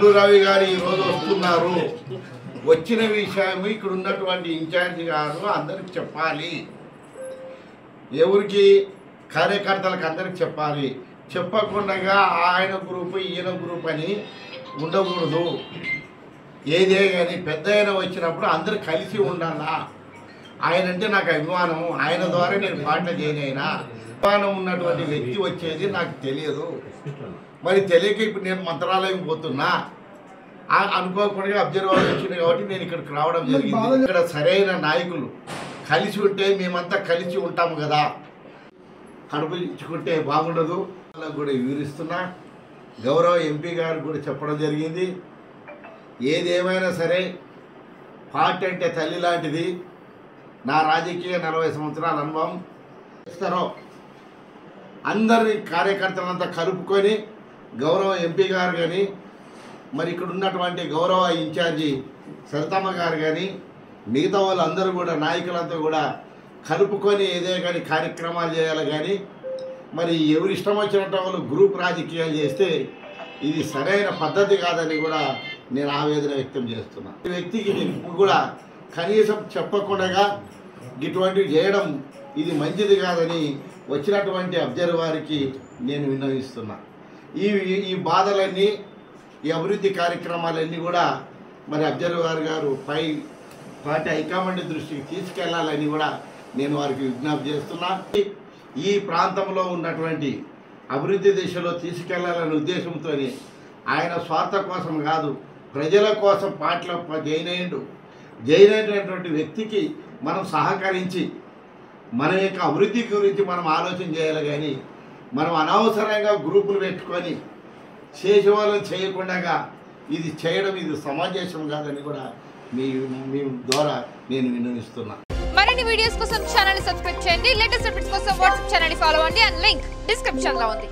కొల్లు రవి గారు ఈరోజు వస్తున్నారు. వచ్చిన విషయం ఇక్కడ ఉన్నటువంటి ఇన్ఛార్జి గారు అందరికి చెప్పాలి. ఎవరికి? కార్యకర్తలకు అందరికి చెప్పాలి. చెప్పకుండా ఆయన గ్రూపు ఈయన గ్రూప్ అని ఉండకూడదు. ఏదే కానీ పెద్ద ఆయన వచ్చినప్పుడు అందరు కలిసి ఉండాలా. ఆయన అంటే నాకు అభిమానము. ఆయన ద్వారా నేను పాటలు చేయనైనా అభిమానం ఉన్నటువంటి వ్యక్తి వచ్చేది నాకు తెలియదు. మరి తెలియక ఇప్పుడు నేను మంత్రాలయం పోతున్నా అనుకోకుండా అబ్జర్వర్ వచ్చింది కాబట్టి నేను ఇక్కడికి రావడం జరిగింది. ఇక్కడ సరైన నాయకులు కలిసి ఉంటే మేమంతా కలిసి ఉంటాము కదా. కడుపు ఇచ్చుకుంటే బాగుండదు. వాళ్ళకు కూడా వివరిస్తున్నా. గౌరవ ఎంపీ గారు కూడా చెప్పడం జరిగింది. ఏదేమైనా సరే పార్టీ అంటే తల్లి లాంటిది. నా రాజకీయ 40 సంవత్సరాల అనుభవం ఇస్తారో అందరి కార్యకర్తలంతా కలుపుకొని గౌరవ ఎంపీ గారు కానీ మరి ఇక్కడ ఉన్నటువంటి గౌరవ ఇన్ఛార్జి సరితమ్మ గారు కానీ మిగతా వాళ్ళందరూ కూడా నాయకులంతా కూడా కలుపుకొని ఏదే కానీ కార్యక్రమాలు చేయాలి. కానీ మరి ఎవరు ఇష్టం వచ్చినట్టు వాళ్ళు గ్రూప్ రాజకీయాలు చేస్తే ఇది సరైన పద్ధతి కాదని కూడా నేను ఆవేదన వ్యక్తం చేస్తున్నా. ఈ వ్యక్తికి నేను కూడా కనీసం చెప్పకుండా ఇటువంటివి చేయడం ఇది మంచిది కాదని వచ్చినటువంటి అబ్జర్వర్కి నేను విన్నవిస్తున్నా. ఈ బాధలన్నీ ఈ అభివృద్ధి కార్యక్రమాలన్నీ కూడా మరి అబ్జర్వర్ గారు పార్టీ హైకమాండ్ దృష్టికి తీసుకెళ్లాలని కూడా నేను వారికి విజ్ఞప్తి చేస్తున్నా. ఈ ప్రాంతంలో ఉన్నటువంటి అభివృద్ధి దిశలో తీసుకెళ్లాలనే ఉద్దేశంతో ఆయన స్వార్థ కోసం కాదు, ప్రజల కోసం పాటలు జైన్ అయినటువంటి వ్యక్తికి మనం సహకరించి మన యొక్క అభివృద్ధి గురించి మనం ఆలోచన చేయాలి. కానీ మనం అనవసరంగా గ్రూపులు పెట్టుకొని చేసేవాళ్ళని చేయకుండా ఇది చేయడం ఇది సమాజం కాదని కూడా మీ ద్వారా నేను విన్నవిస్తున్నా. మరిన్ని వీడియోస్ కోసం ఛానల్ ని సబ్స్క్రైబ్ చేయండి. లేటెస్ట్ అప్డేట్స్ కోసం వాట్సాప్ ఛానల్ ని ఫాలో అవ్వండి. అండ్ లింక్ డిస్క్రిప్షన్ లో ఉంది.